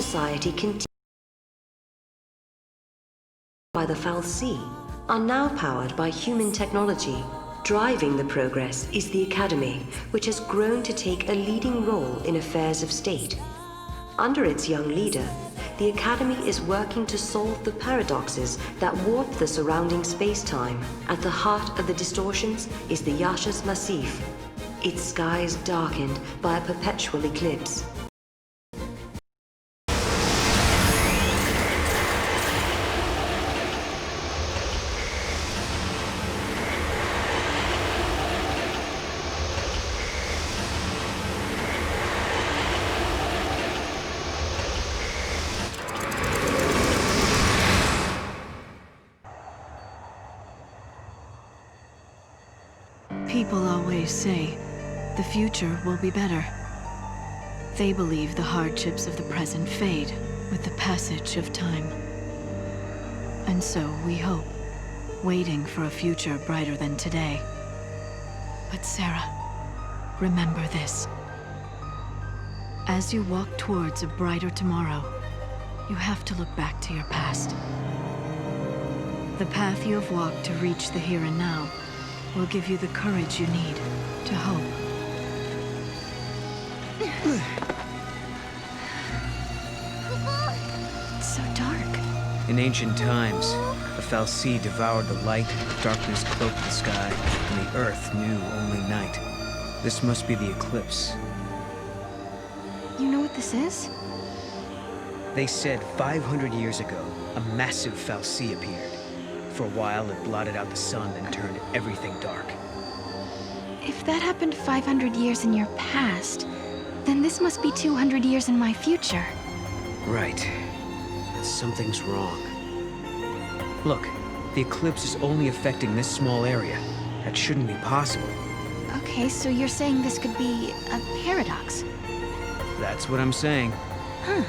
society continues by the XIII are now powered by human technology. Driving the progress is the Academy, which has grown to take a leading role in affairs of state. Under its young leader, the Academy is working to solve the paradoxes that warp the surrounding space-time. At the heart of the distortions is the Yashas Massif, its skies darkened by a perpetual eclipse. People always say, the future will be better. They believe the hardships of the present fade with the passage of time. And so we hope, waiting for a future brighter than today. But Sarah, remember this. As you walk towards a brighter tomorrow, you have to look back to your past. The path you have walked to reach the here and now will give you the courage you need to hope. It's so dark. In ancient times, the XIII devoured the light, darkness cloaked the sky, and the earth knew only night. This must be the eclipse. You know what this is? They said 500 years ago, a massive XIII appeared. For a while, it blotted out the sun and turned everything dark. If that happened 500 years in your past, then this must be 200 years in my future. Right. But something's wrong. Look, the eclipse is only affecting this small area. That shouldn't be possible. Okay, so you're saying this could be a paradox? That's what I'm saying. Huh.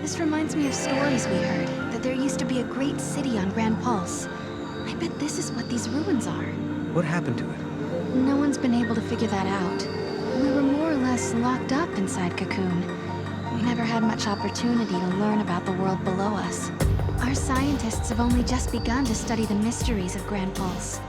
This reminds me of stories we heard, that there used to be a great city on Grand Pulse. I bet this is what these ruins are. What happened to it? No one's been able to figure that out. We were more or less locked up inside Cocoon. We never had much opportunity to learn about the world below us. Our scientists have only just begun to study the mysteries of Grand Pulse.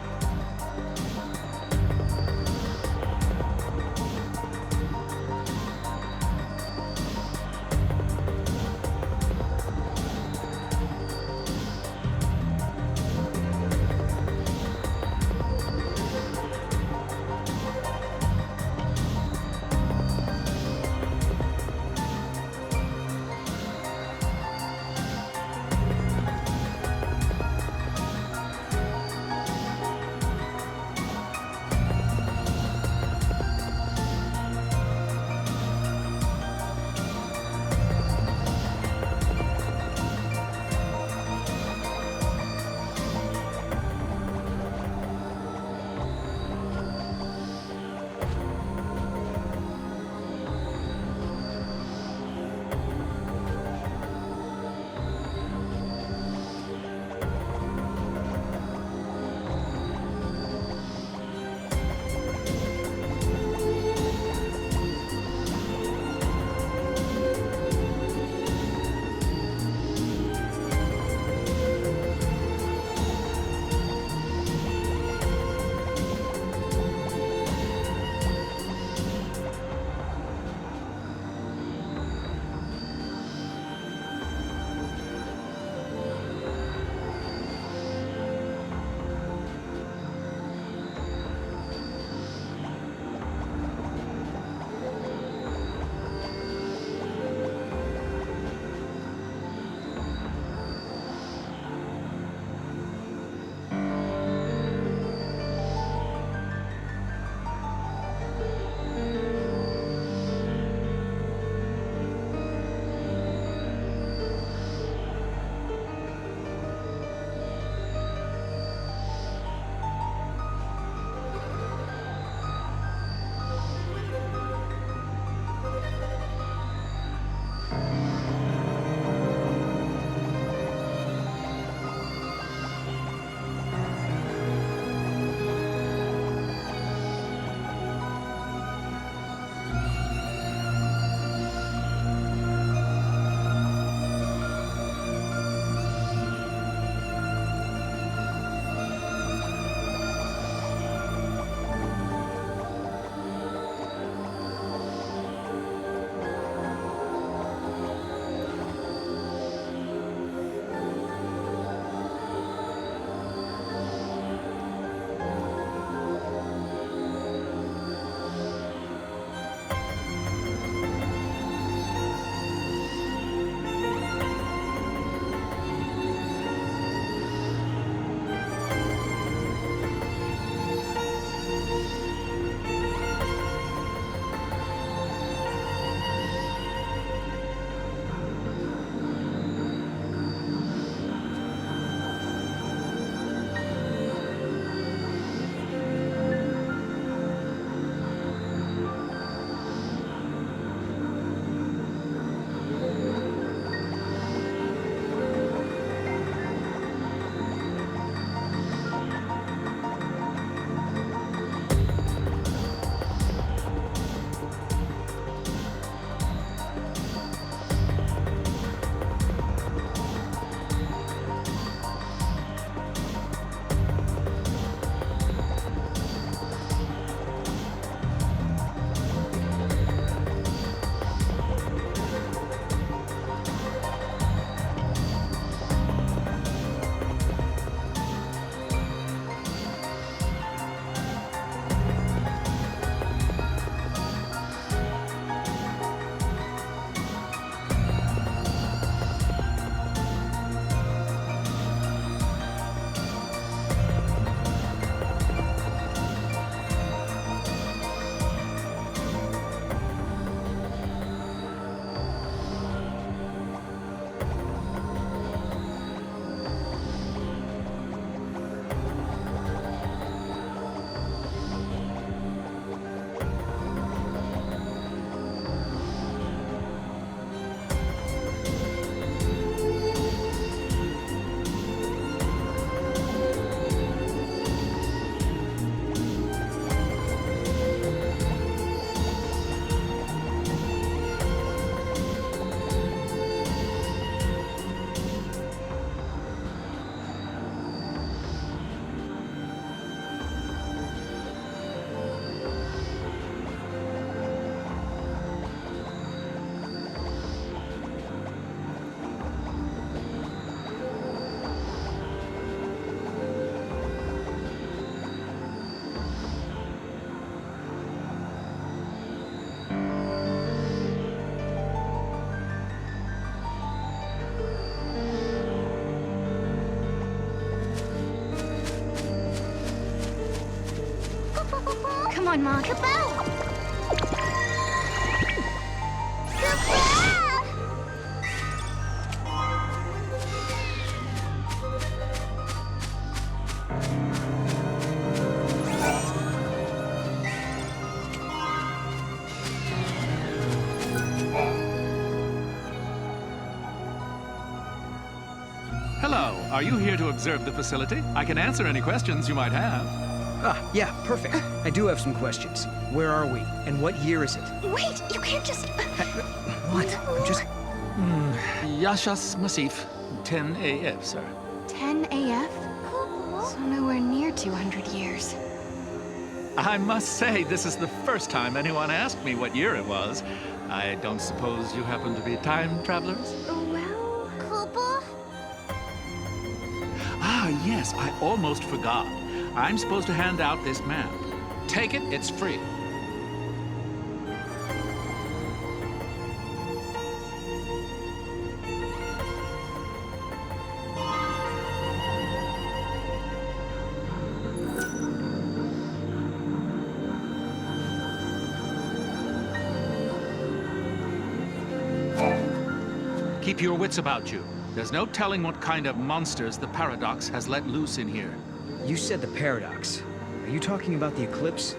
on, Ma. Kaboom! Hello, are you here to observe the facility? I can answer any questions you might have. Ah, yeah, perfect. I do have some questions. Where are we? And what year is it? Wait, you can't just... What? I'm just... Yashas Masif, 10 AF, sir. 10 AF? So nowhere near 200 years. I must say, this is the first time anyone asked me what year it was. I don't suppose you happen to be time travelers? Well... Kubo? Ah, yes, I almost forgot. I'm supposed to hand out this map. Take it, it's free. Keep your wits about you. There's no telling what kind of monsters the Paradox has let loose in here. You said the paradox. Are you talking about the eclipse?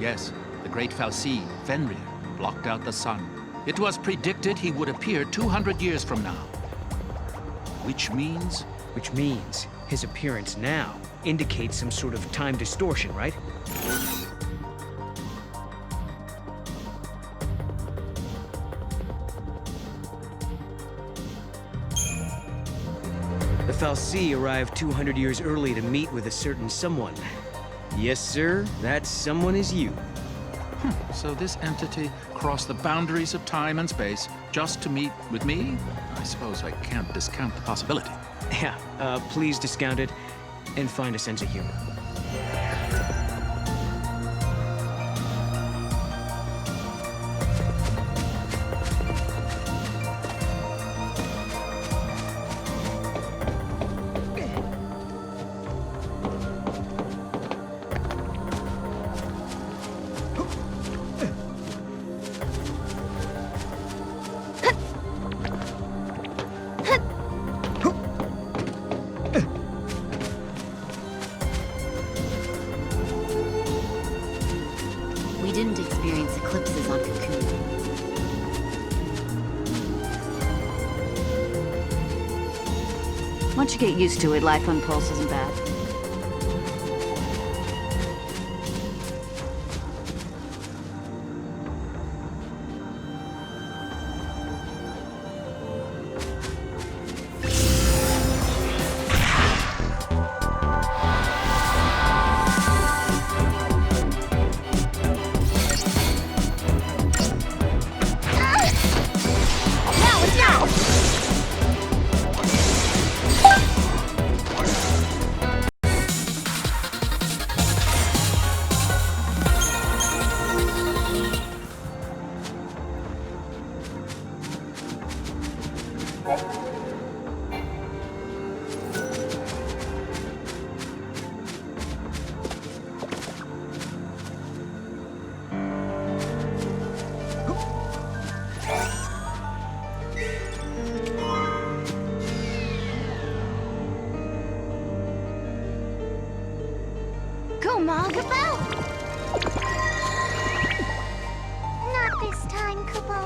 Yes, the great Fal'Cie, Fenrir, blocked out the sun. It was predicted he would appear 200 years from now. Which means... Which means his appearance now indicates some sort of time distortion, right? The Fal'Cie arrived 200 years early to meet with a certain someone. Yes, sir, that someone is you. So this entity crossed the boundaries of time and space just to meet with me? I suppose I can't discount the possibility. Yeah, please discount it and find a sense of humor. We didn't experience eclipses on Cocoon. Once you get used to it, life on Pulse isn't bad. Go, Ma, Kubo! Not this time, Kubo.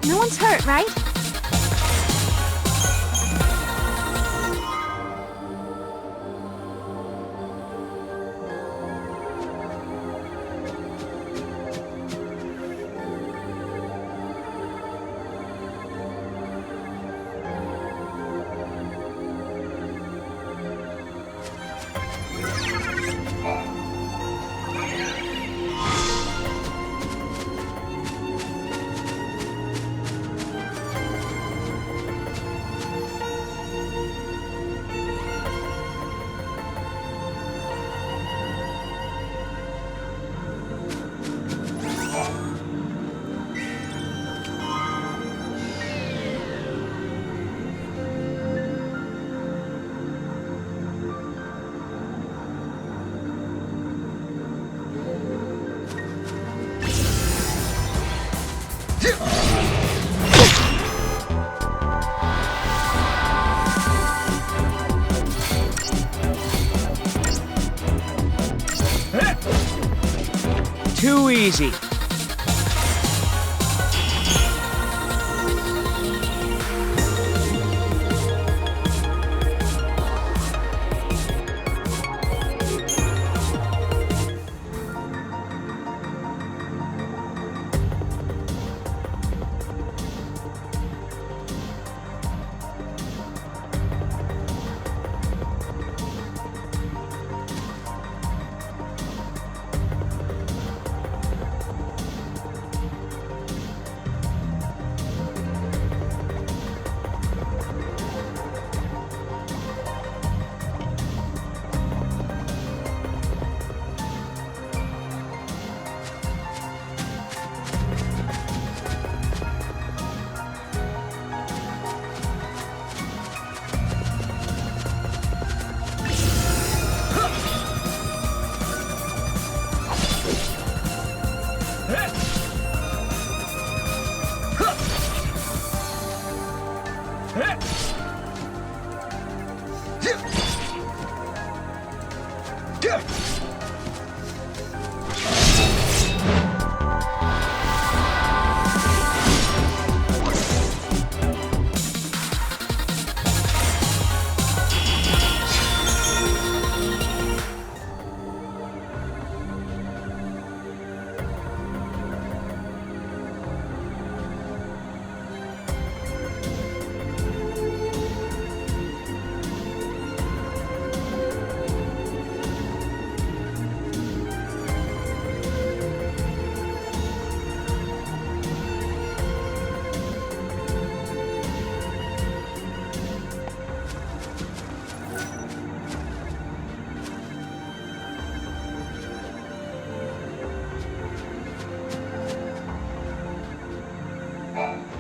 No one's hurt, right? too easy.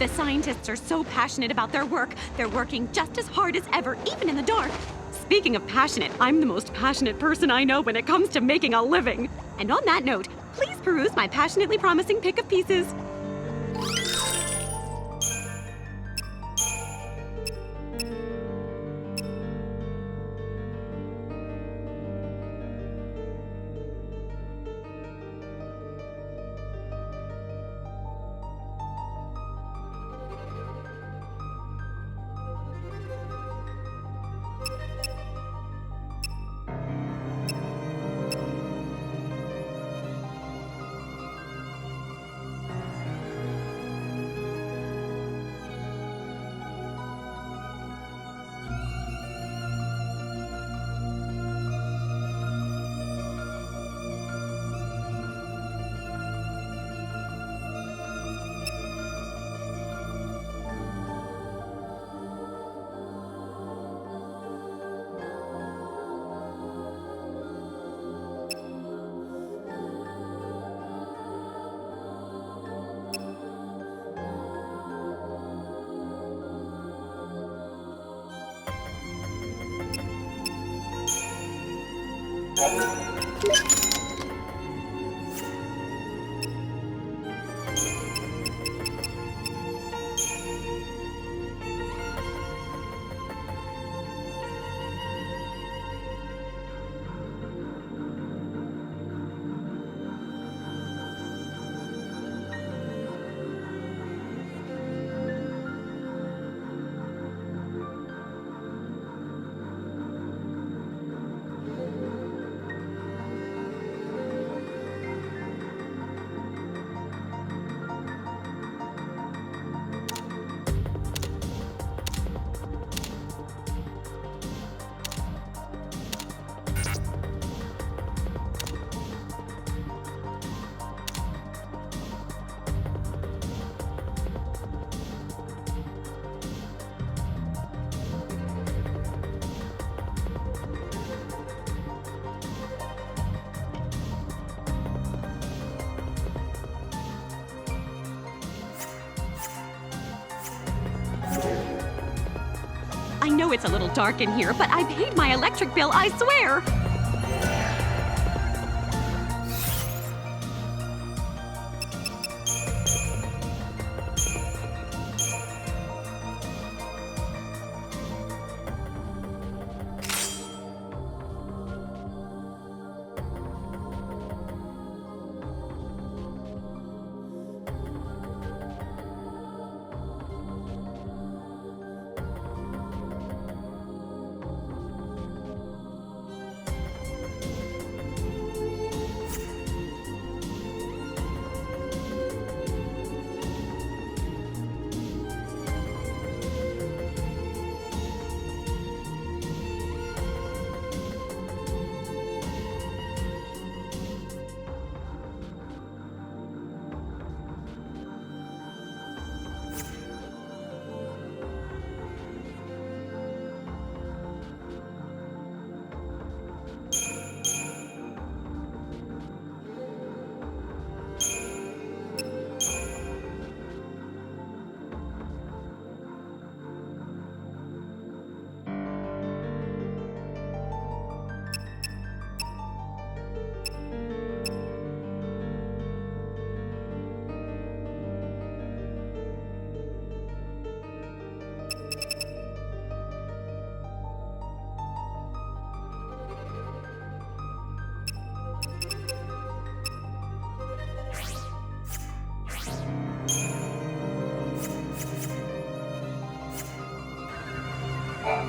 The scientists are so passionate about their work, they're working just as hard as ever, even in the dark. Speaking of passionate, I'm the most passionate person I know when it comes to making a living. And on that note, please peruse my passionately promising pick of pieces. I know it's a little dark in here, but I paid my electric bill, I swear!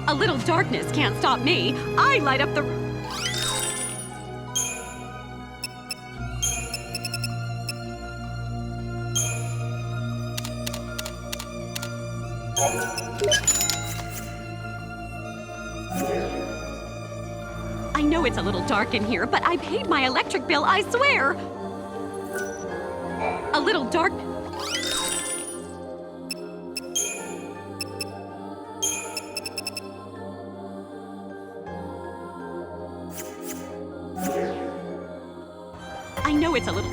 A little darkness can't stop me. I light up the... I know it's a little dark in here, but I paid my electric bill, I swear! A little dark... I know it's a little...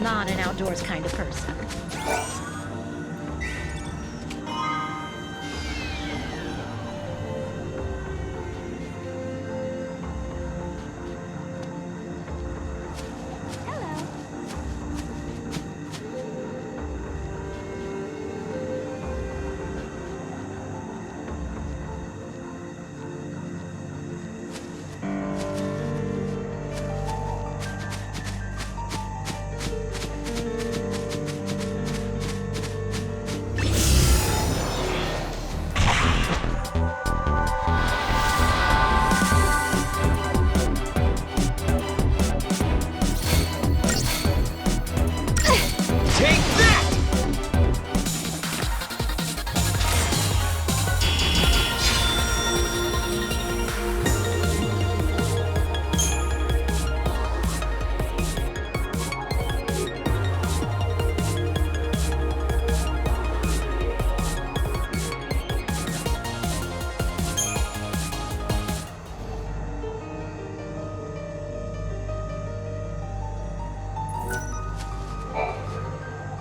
Not an outdoors kind of person.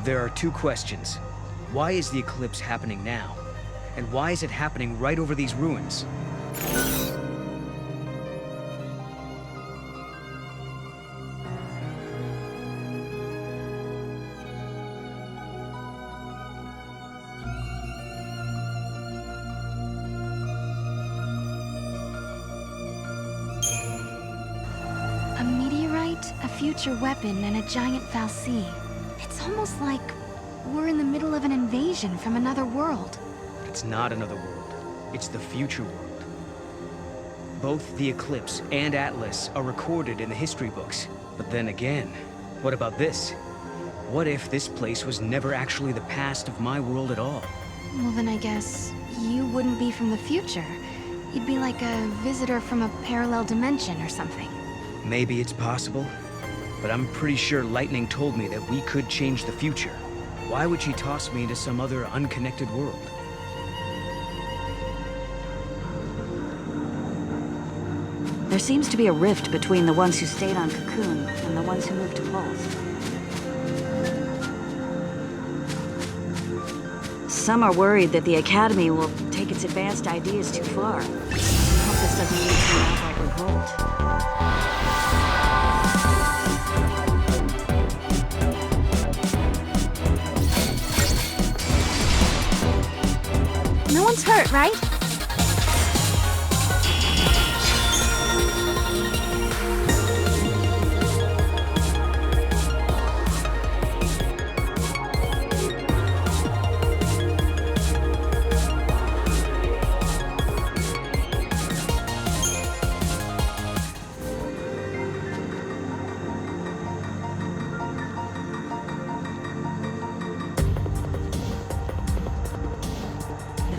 There are two questions. Why is the eclipse happening now? And why is it happening right over these ruins? A meteorite, a future weapon, and a giant fal'Cie. It's almost like we're in the middle of an invasion from another world. It's not another world. It's the future world. Both the eclipse and Atlas are recorded in the history books. But then again, what about this? What if this place was never actually the past of my world at all? Well, then I guess you wouldn't be from the future. You'd be like a visitor from a parallel dimension or something. Maybe it's possible, but I'm pretty sure Lightning told me that we could change the future. Why would she toss me into some other unconnected world? There seems to be a rift between the ones who stayed on Cocoon and the ones who moved to Pulse. Some are worried that the Academy will take its advanced ideas too far. I hope this doesn't lead to an outright revolt. No one's hurt, right?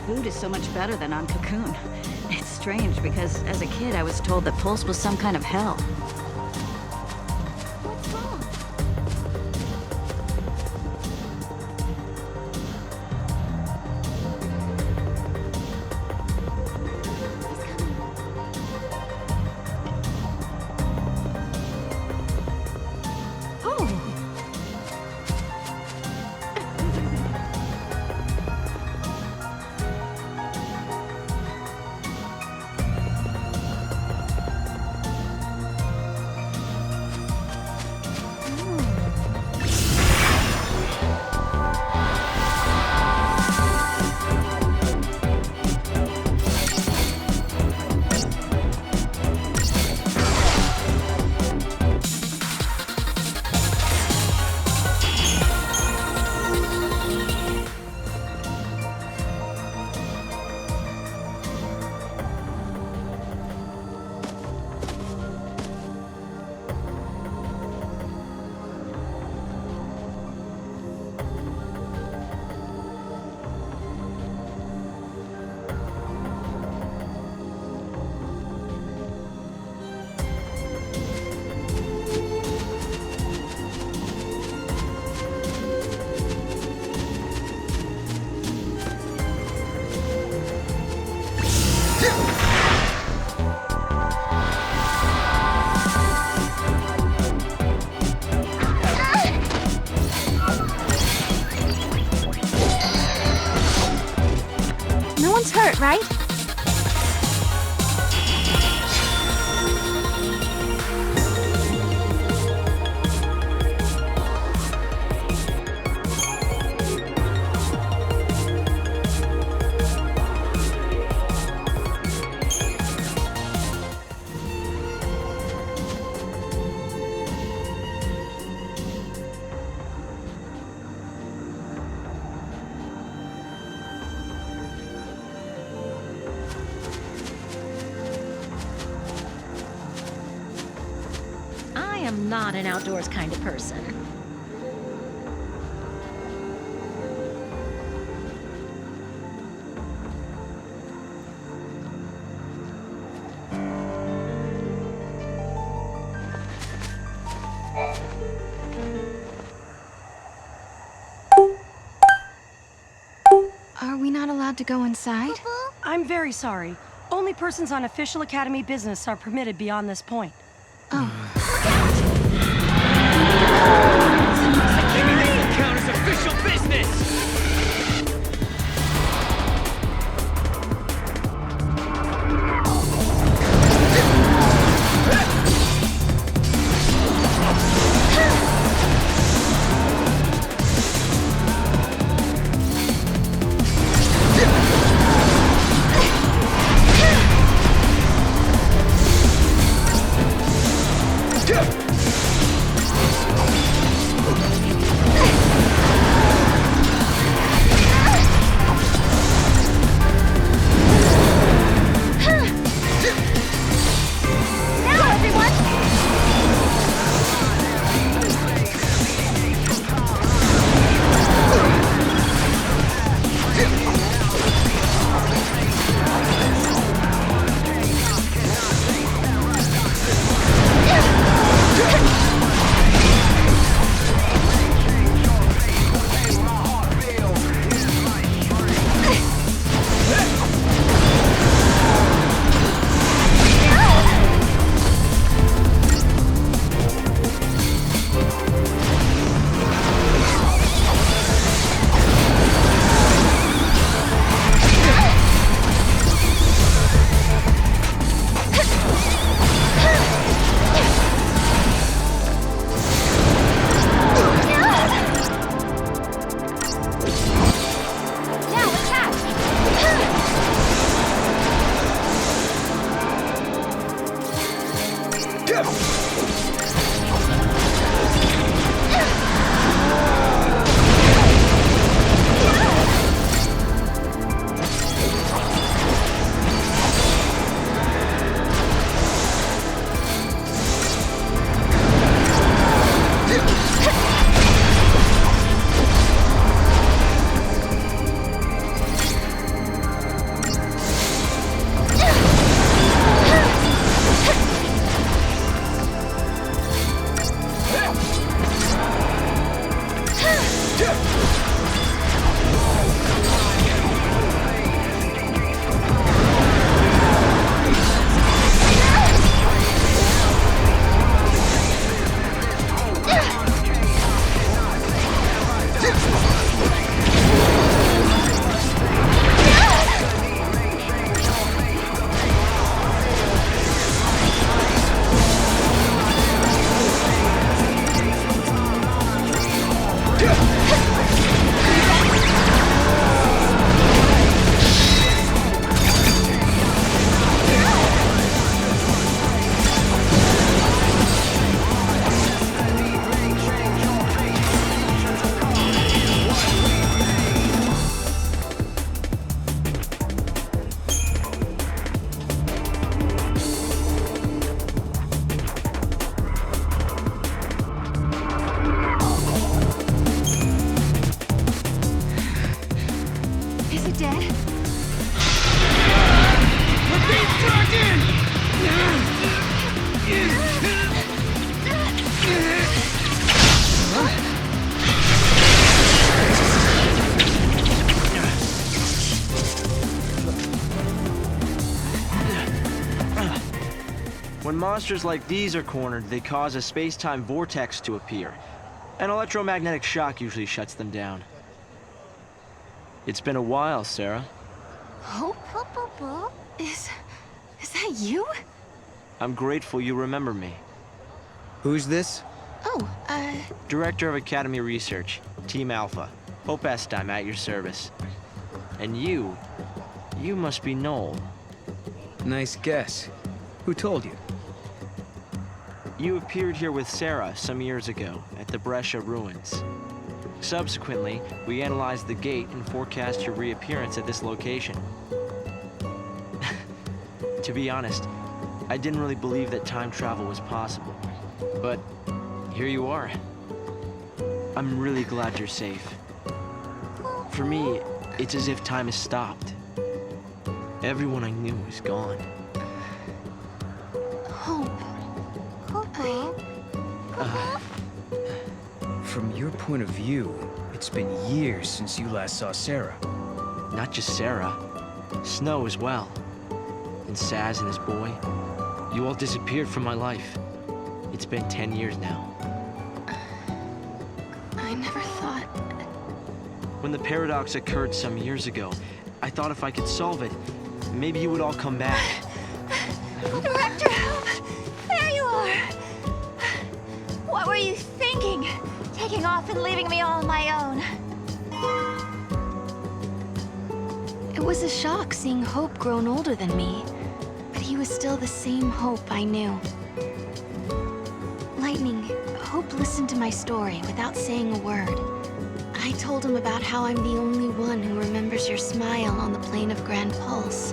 Food is so much better than on Cocoon. It's strange because as a kid I was told that Pulse was some kind of hell. What's wrong? No one's hurt, right? I am not an outdoors kind of person. Are we not allowed to go inside? I'm very sorry. Only persons on official Academy business are permitted beyond this point. Oh. Maybe this will count as official business! Is it dead? We're being dragged in! When monsters like these are cornered, they cause a space-time vortex to appear. An electromagnetic shock usually shuts them down. It's been a while, Sarah. Hope? Is that you? I'm grateful you remember me. Who's this? Oh, Director of Academy Research, Team Alpha. Hope I'm at your service. And you must be Noel. Nice guess. Who told you? You appeared here with Sarah some years ago at the Brescia ruins. Subsequently, we analyzed the gate and forecast your reappearance at this location. To be honest, I didn't really believe that time travel was possible. But here you are. I'm really glad you're safe. For me, it's as if time has stopped. Everyone I knew is gone. Hope. From your point of view, it's been years since you last saw Sarah. Not just Sarah, Snow as well. And Saz and his boy. You all disappeared from my life. It's been 10 years now. I never thought... When the paradox occurred some years ago, I thought if I could solve it, maybe you would all come back. Director Hope! There you are! What were you thinking? Taking off and leaving me all on my own. It was a shock seeing Hope grown older than me, but he was still the same Hope I knew. Lightning, Hope listened to my story without saying a word. I told him about how I'm the only one who remembers your smile on the plane of Grand Pulse.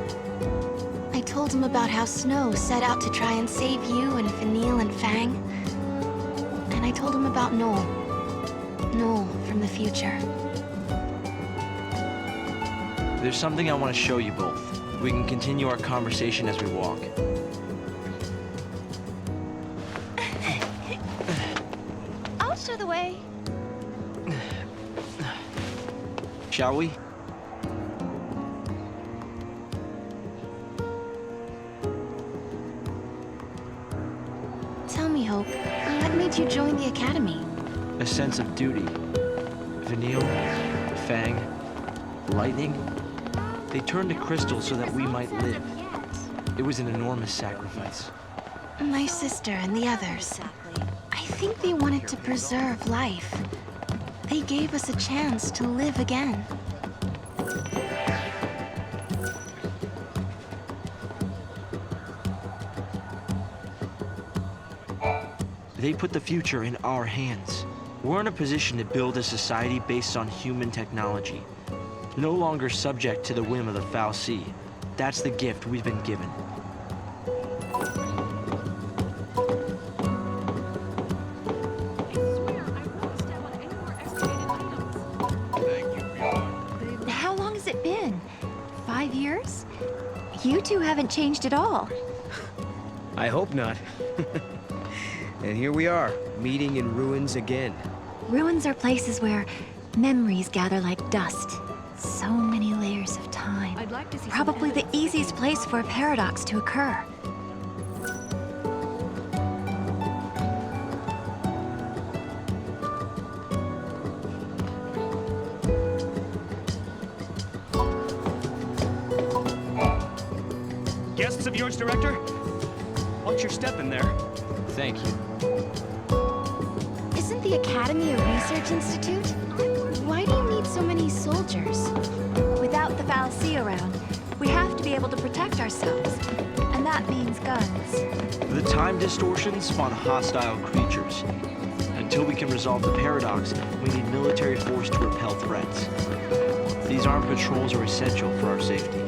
I told him about how Snow set out to try and save you and Vanille and Fang. And I told him about Noel. Noel from the future. There's something I want to show you both. We can continue our conversation as we walk. I'll show the way. Shall we? Tell me, Hope, what made you join the Academy? A sense of duty. Vanille, Fang, Lightning, they turned to crystal so that we might live. It was an enormous sacrifice. My sister and the others. I think they wanted to preserve life. They gave us a chance to live again. They put the future in our hands. We're in a position to build a society based on human technology, no longer subject to the whim of the fal'Cie. That's the gift we've been given. How long has it been? 5 years? You two haven't changed at all. I hope not. And here we are, meeting in ruins again. Ruins are places where memories gather like dust. So many layers of time. I'd like to see Probably the easiest place for a paradox to occur. Guests of yours, Director? Watch your step in there. Thank you. Isn't the Academy a research institute? Why do you need so many soldiers? Without the fal'Cie around, we have to be able to protect ourselves. And that means guns. The time distortions spawn hostile creatures. Until we can resolve the paradox, we need military force to repel threats. These armed patrols are essential for our safety.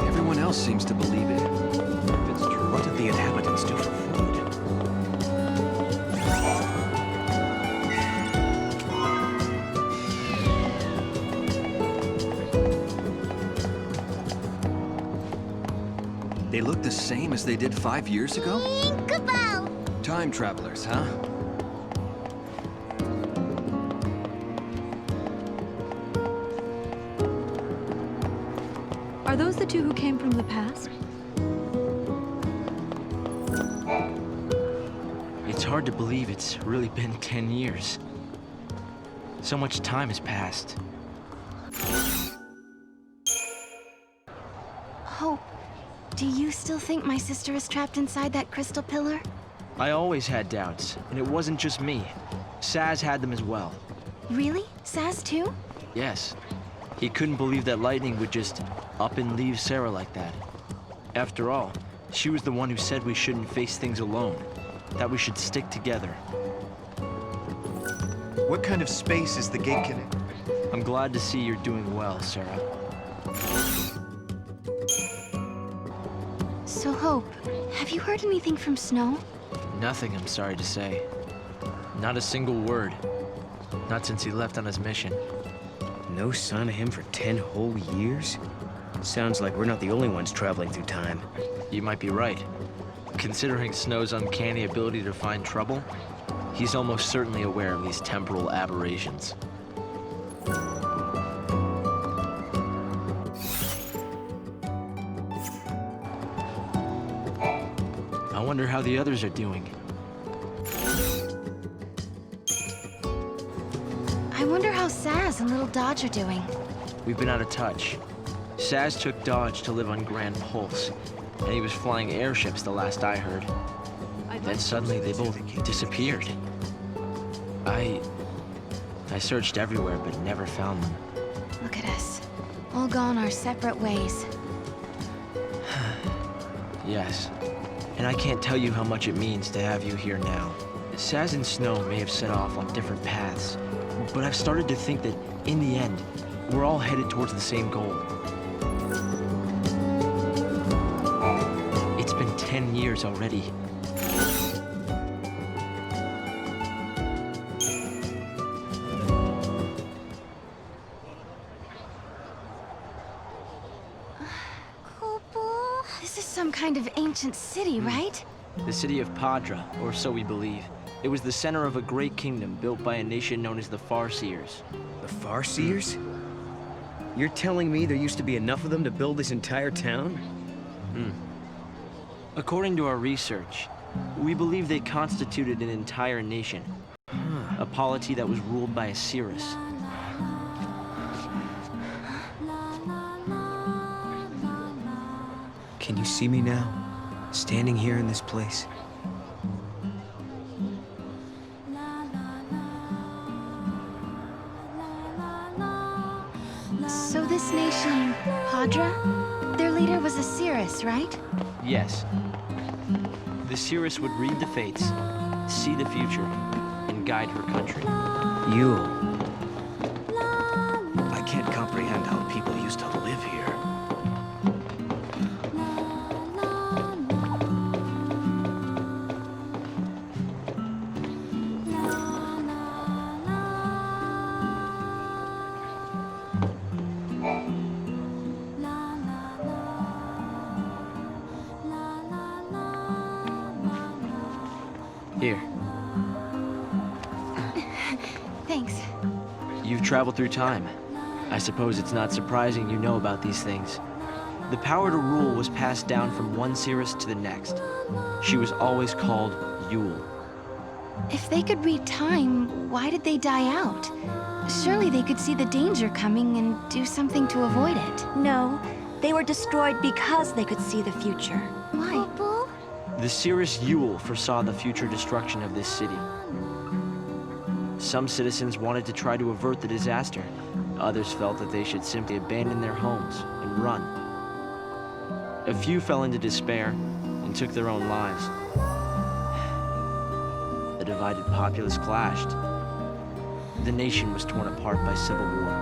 Everyone else seems to believe it. If it's true. What did the inhabitants do for food? They look the same as they did 5 years ago? Goodbye. Time travelers, huh? Are those the two who came from the past? It's hard to believe it's really been 10 years. So much time has passed. Hope, do you still think my sister is trapped inside that crystal pillar? I always had doubts, and it wasn't just me. Saz had them as well. Really? Saz too? Yes. He couldn't believe that lightning would just up and leave Sarah like that. After all, she was the one who said we shouldn't face things alone, that we should stick together. What kind of space is the gate connector? I'm glad to see you're doing well, Sarah. So Hope, have you heard anything from Snow? Nothing, I'm sorry to say. Not a single word. Not since he left on his mission. No sign of him for 10 whole years? Sounds like we're not the only ones traveling through time. You might be right. Considering Snow's uncanny ability to find trouble, he's almost certainly aware of these temporal aberrations. I wonder how the others are doing. I wonder how Saz and Little Dodge are doing. We've been out of touch. Saz took Dodge to live on Grand Pulse, and he was flying airships the last I heard. Then suddenly they both disappeared. I searched everywhere but never found them. Look at us. All gone our separate ways. Yes. And I can't tell you how much it means to have you here now. Saz and Snow may have set off on different paths, but I've started to think that, in the end, we're all headed towards the same goal. It's been 10 years already. This is some kind of ancient city, right? The city of Padra, or so we believe. It was the center of a great kingdom built by a nation known as the Farseers. The Farseers? You're telling me there used to be enough of them to build this entire town? According to our research, we believe they constituted an entire nation. A polity that was ruled by a Cirrus. Can you see me now? Standing here in this place? So this nation, Padra, they're leader was a Cirrus, right? Yes. The Cirrus would read the fates, see the future, and guide her country. Yule. I can't comprehend how people used to live here. Here. Thanks. You've traveled through time. I suppose it's not surprising you know about these things. The power to rule was passed down from one Cirrus to the next. She was always called Yule. If they could read time, why did they die out? Surely they could see the danger coming and do something to avoid it. No, they were destroyed because they could see the future. Why? The Cirrus Yule foresaw the future destruction of this city. Some citizens wanted to try to avert the disaster. Others felt that they should simply abandon their homes and run. A few fell into despair and took their own lives. The divided populace clashed. The nation was torn apart by civil war.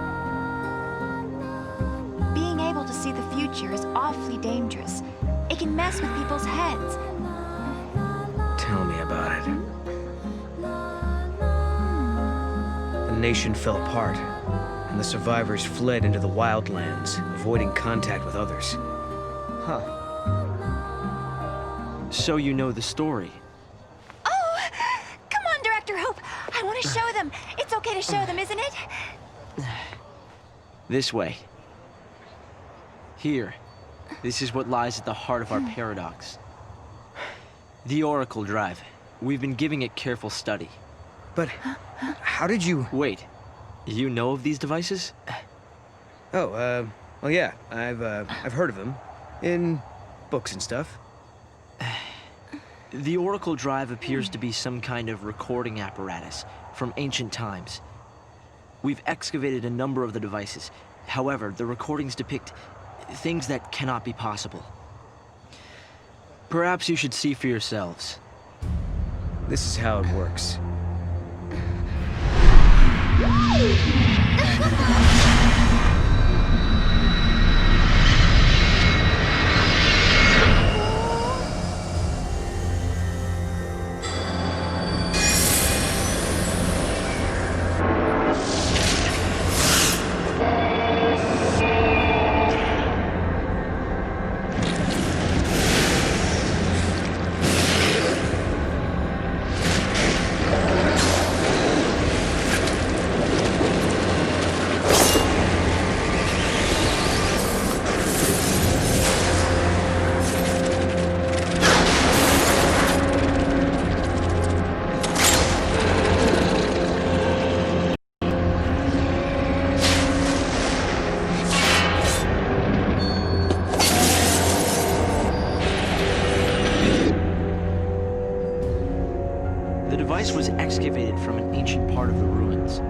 Being able to see the future is awfully dangerous. It can mess with people's heads. Tell me about it. The nation fell apart, and the survivors fled into the wildlands, avoiding contact with others. Huh. So you know the story. Oh! Come on, Director Hope! I want to show them! It's okay to show them, isn't it? This way. Here. This is what lies at the heart of our paradox. The Oracle Drive. We've been giving it careful study. But how did you... Wait. You know of these devices? Oh, well, yeah. I've heard of them. In books and stuff. The Oracle Drive appears to be some kind of recording apparatus from ancient times. We've excavated a number of the devices. However, the recordings depict things that cannot be possible. Perhaps you should see for yourselves. This is how it works. The device was excavated from an ancient part of the ruins.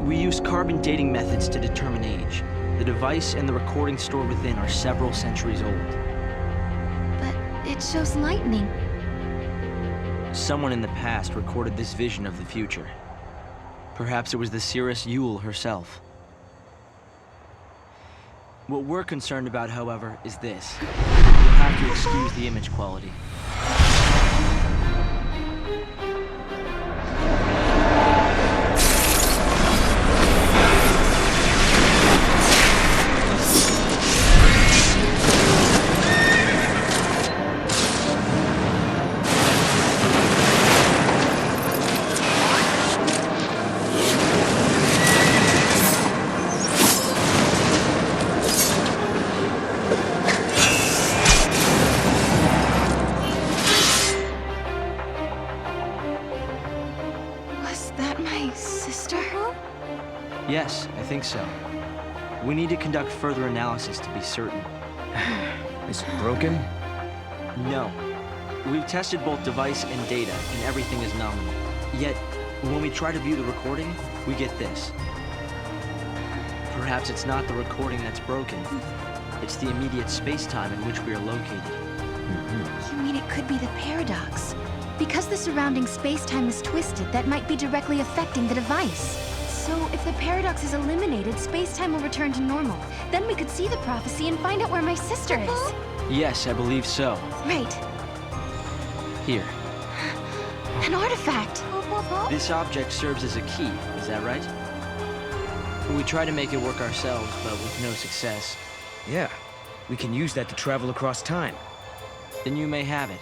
We used carbon dating methods to determine age. The device and the recording stored within are several centuries old. But it shows lightning. Someone in the past recorded this vision of the future. Perhaps it was the Cirrus Yule herself. What we're concerned about, however, is this. You'll have to excuse the image quality. Yes, I think so. We need to conduct further analysis to be certain. Is it broken? No. We've tested both device and data, and everything is nominal. Yet, when we try to view the recording, we get this. Perhaps it's not the recording that's broken, It's the immediate space-time in which we are located. You mean it could be the paradox? Because the surrounding space-time is twisted, that might be directly affecting the device. So if the paradox is eliminated, space-time will return to normal. Then we could see the prophecy and find out where my sister is. Yes, I believe so. Right. Here. An artifact. This object serves as a key, is that right? We tried to make it work ourselves, but with no success. Yeah, we can use that to travel across time. Then you may have it.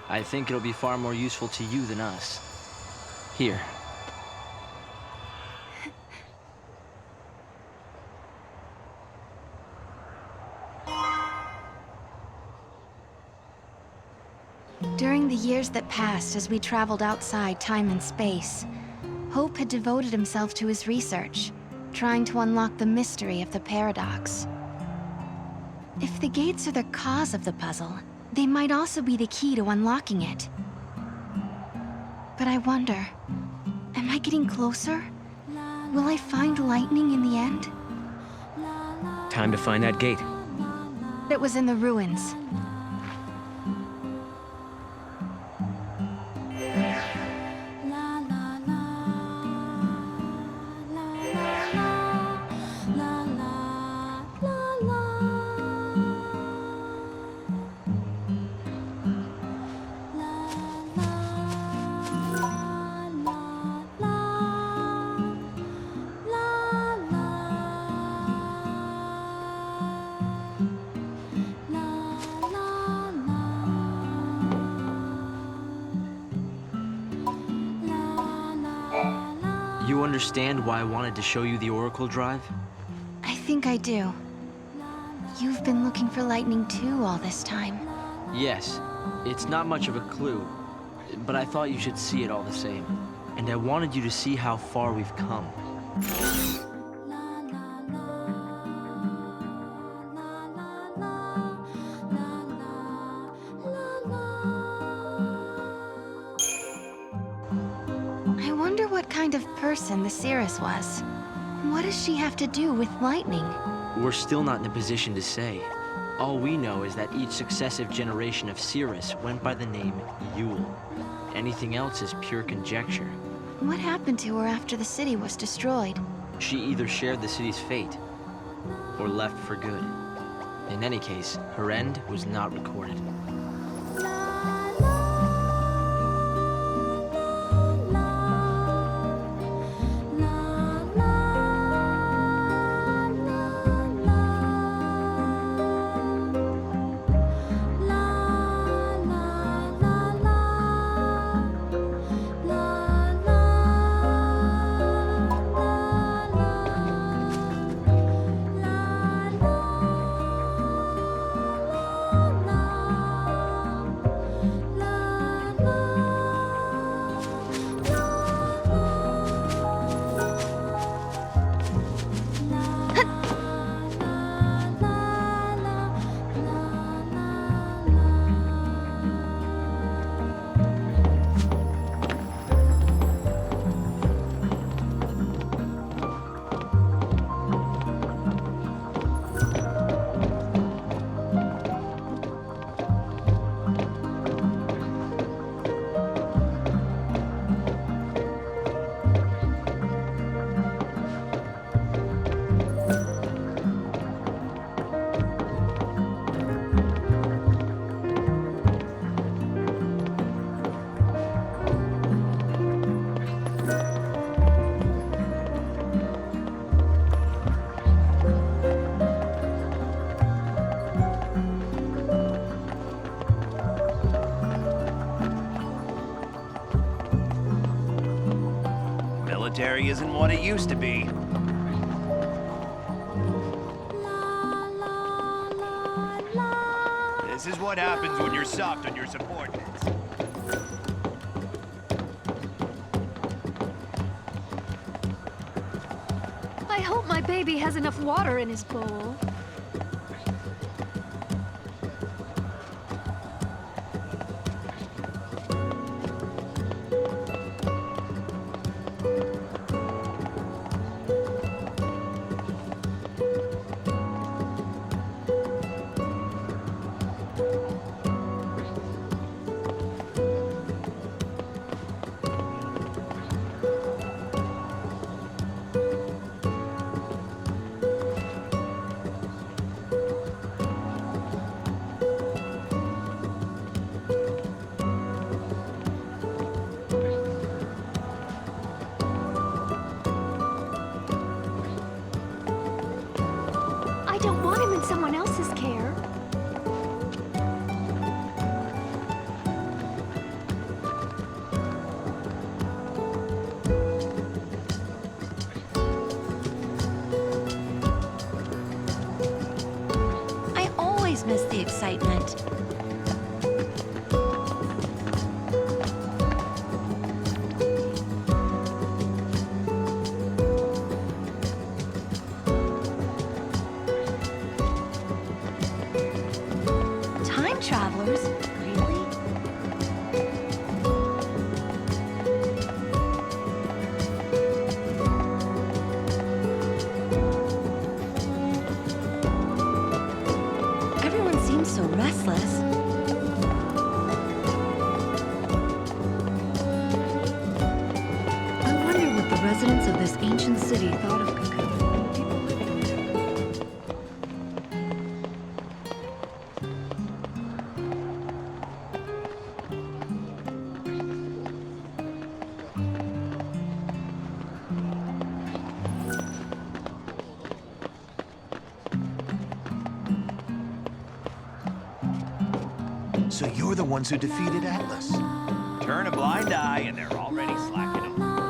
I think it'll be far more useful to you than us. Here. During the years that passed as we traveled outside time and space, Hope had devoted himself to his research, trying to unlock the mystery of the paradox. If the gates are the cause of the puzzle, they might also be the key to unlocking it. But I wonder, am I getting closer? Will I find lightning in the end? Time to find that gate. It was in the ruins. You understand why I wanted to show you the Oracle Drive? I think I do. You've been looking for lightning too all this time. Yes. It's not much of a clue, but I thought you should see it all the same. And I wanted you to see how far we've come. I wonder what kind of person the Cirrus was. What does she have to do with lightning? We're still not in a position to say. All we know is that each successive generation of Cirrus went by the name Yule. Anything else is pure conjecture. What happened to her after the city was destroyed? She either shared the city's fate, or left for good. In any case, her end was not recorded. Military isn't what it used to be. This is what happens when you're soft on your subordinates. I hope my baby has enough water in his bowl. it. Time travelers? Really? Everyone seems so restless. I wonder what the residents of this ancient city thought of Cocoon and the people living there. So you're the ones who defeated Atlas. Turn a blind eye and they're already slacking off.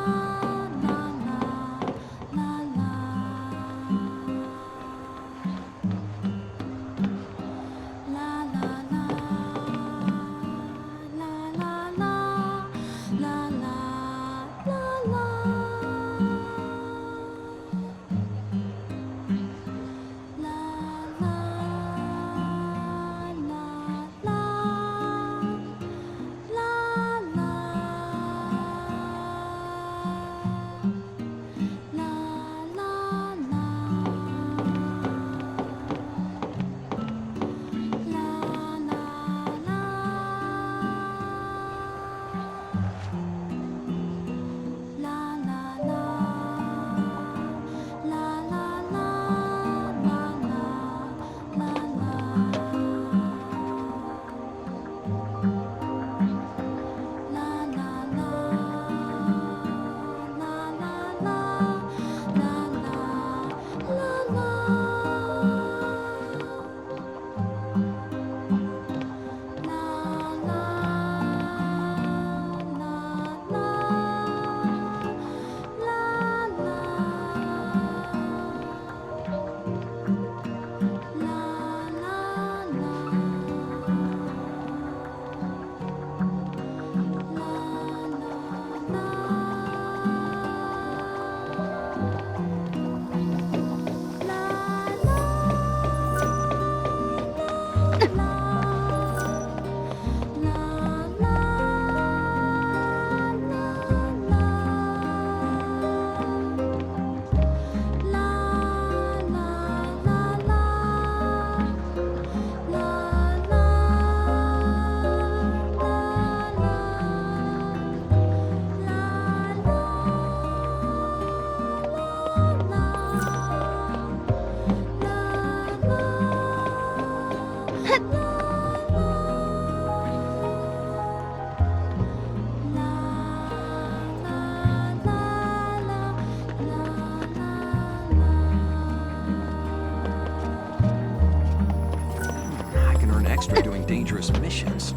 extra doing dangerous missions.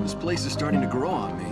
This place is starting to grow on me.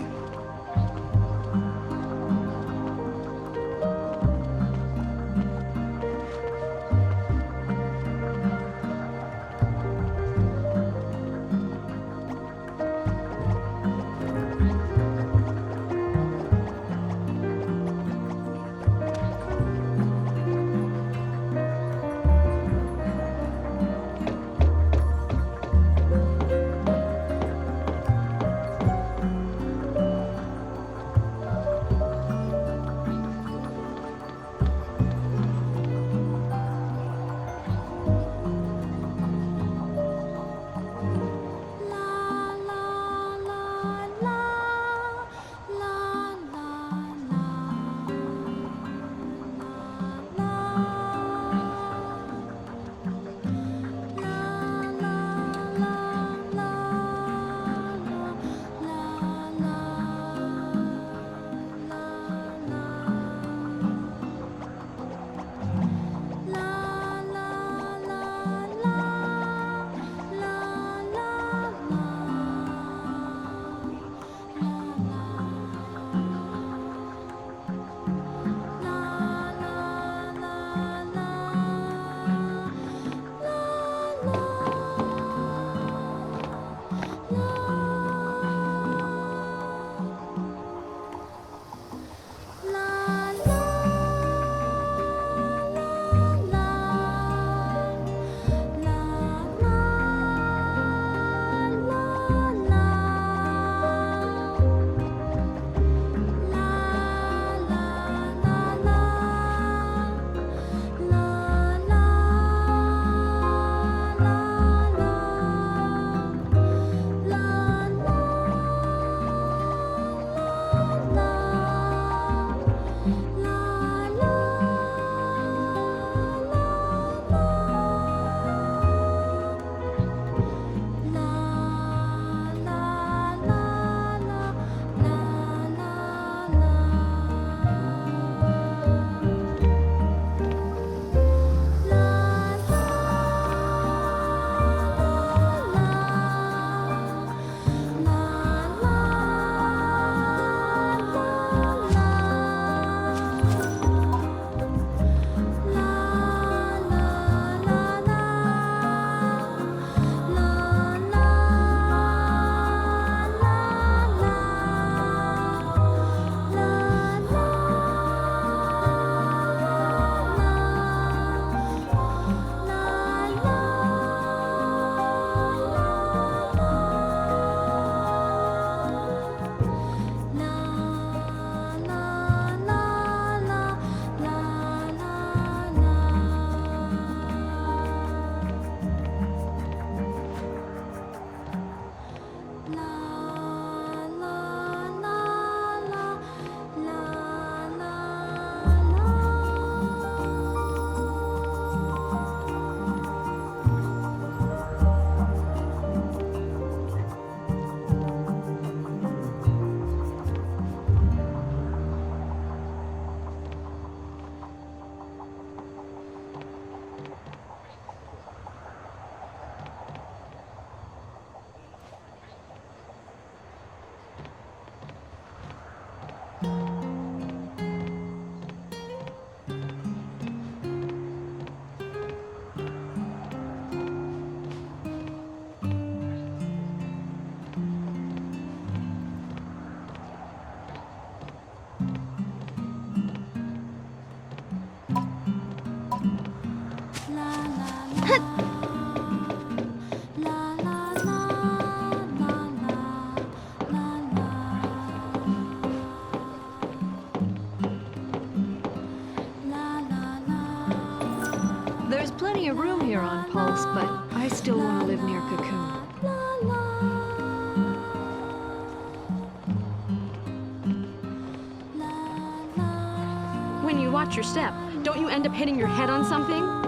There's plenty of room here on Pulse, but I still want to live near Cocoon. When you watch your step, don't you end up hitting your head on something?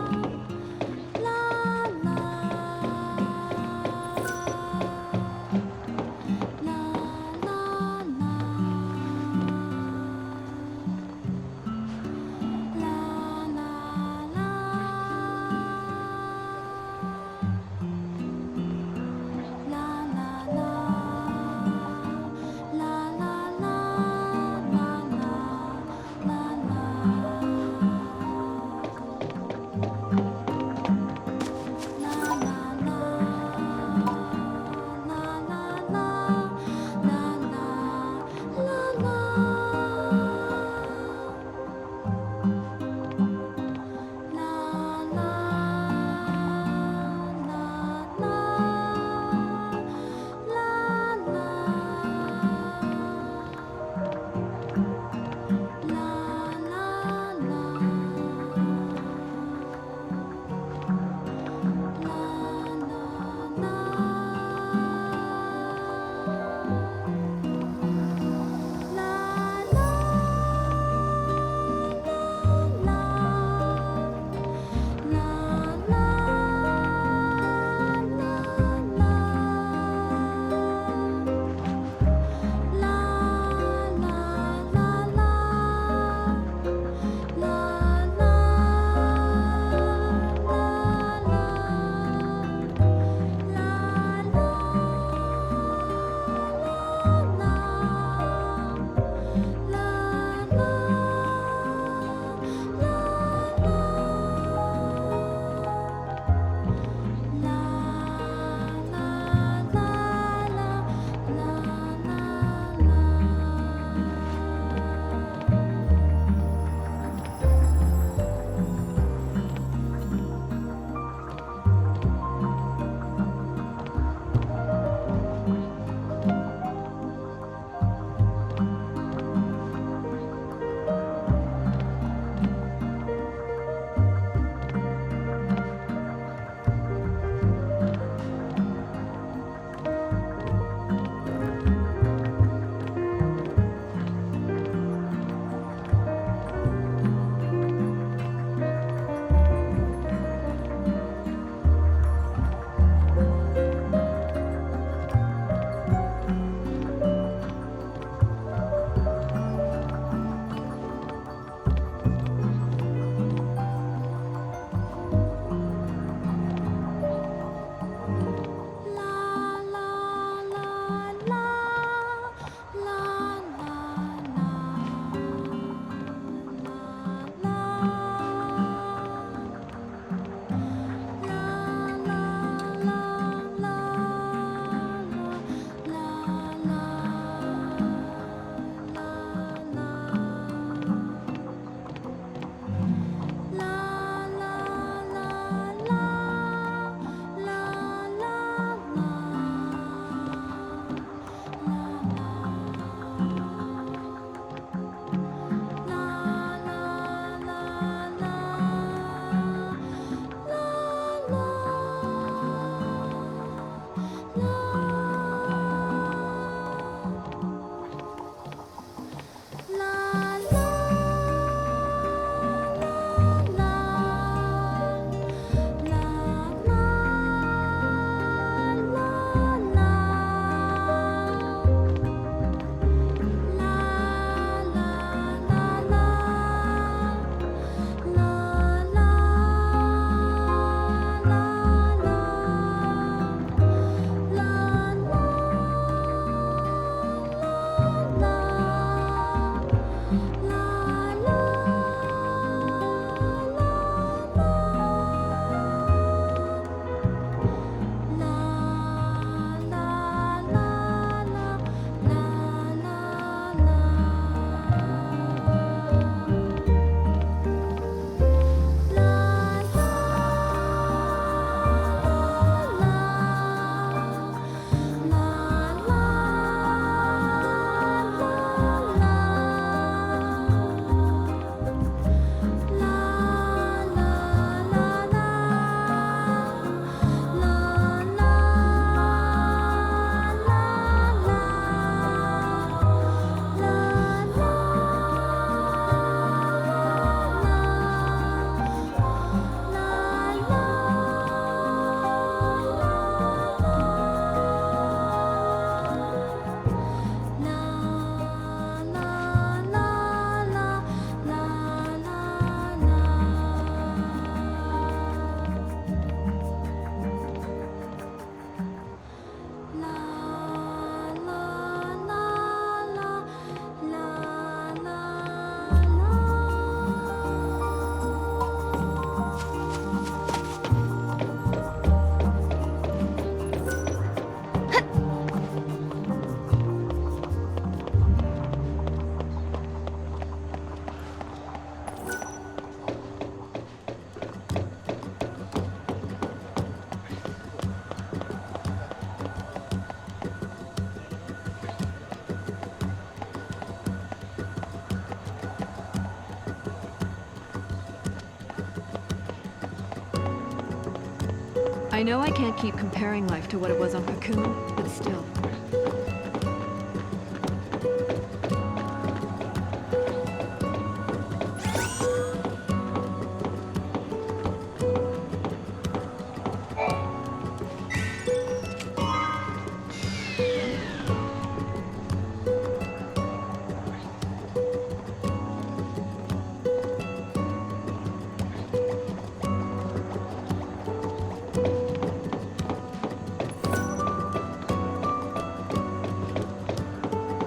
I know I can't keep comparing life to what it was on Cocoon, but still.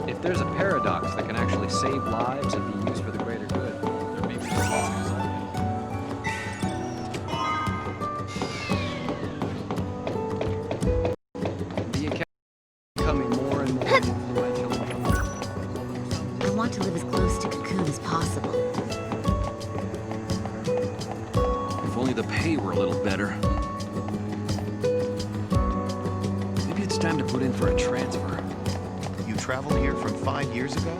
If there's a paradox that can actually save lives and be used for the greater good, there may be a cause to solve it. The Academy is becoming more and more influential. I want to live as close to Cocoon as possible. If only the pay were a little better. Maybe it's time to put in for a transfer. You traveled here from 5 years ago?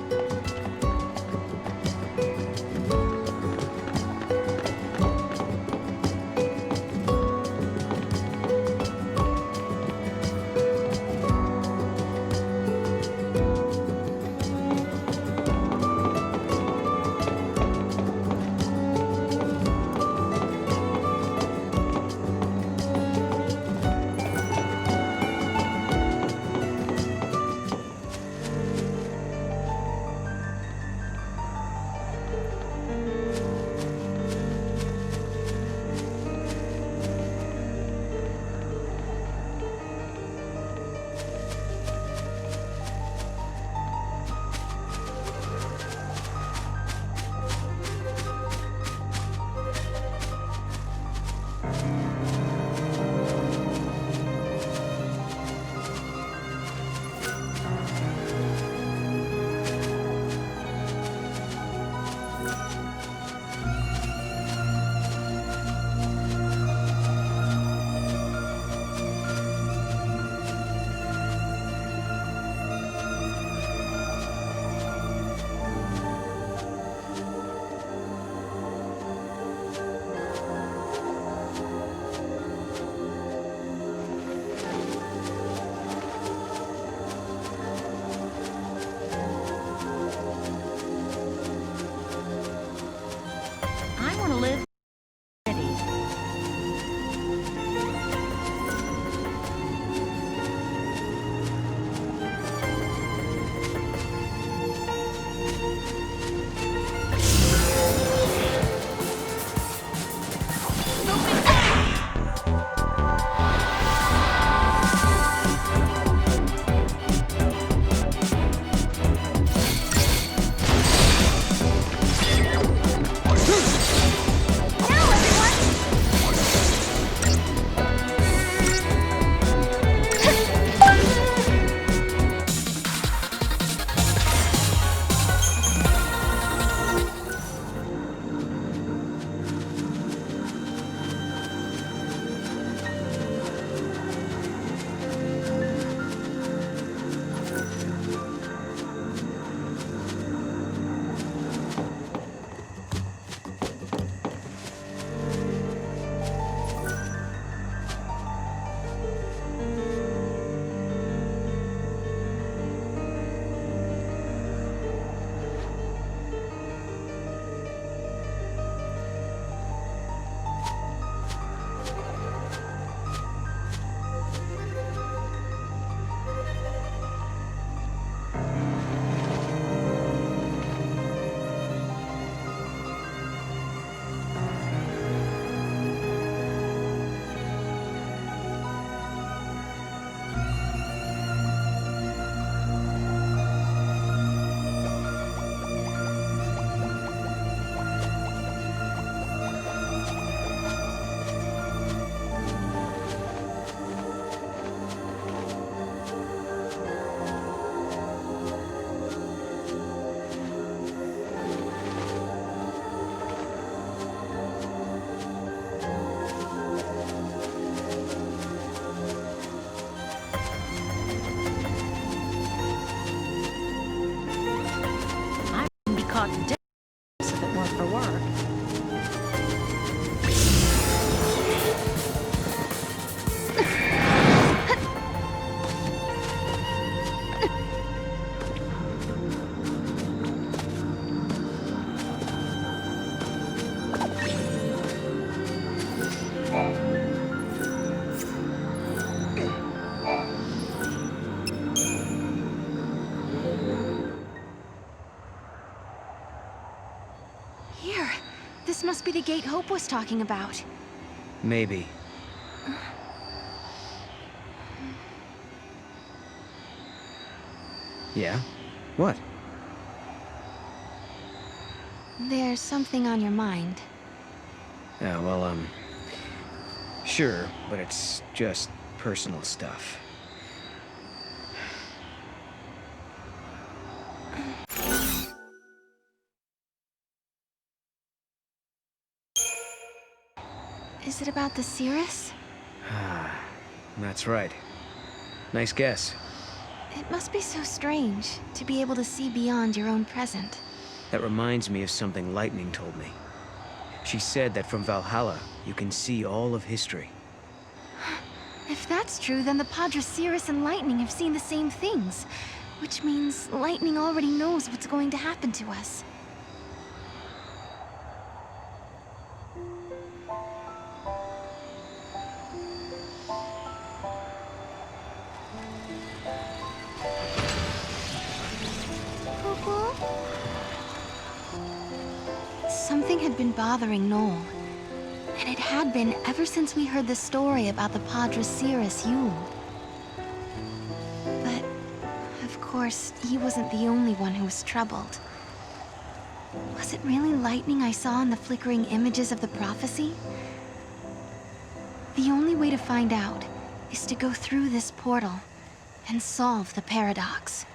be the gate Hope was talking about. Maybe. Yeah? What? There's something on your mind. Yeah, well, sure, but it's just personal stuff. Is it about the Cirrus? Ah, that's right. Nice guess. It must be so strange to be able to see beyond your own present. That reminds me of something Lightning told me. She said that from Valhalla, you can see all of history. If that's true, then the Padre Cirrus and Lightning have seen the same things. Which means Lightning already knows what's going to happen to us. Something had been bothering Noel. And it had been ever since we heard the story about the Padre Cirrus Yule. But, of course, he wasn't the only one who was troubled. Was it really Lightning I saw in the flickering images of the prophecy? The only way to find out is to go through this portal and solve the paradox.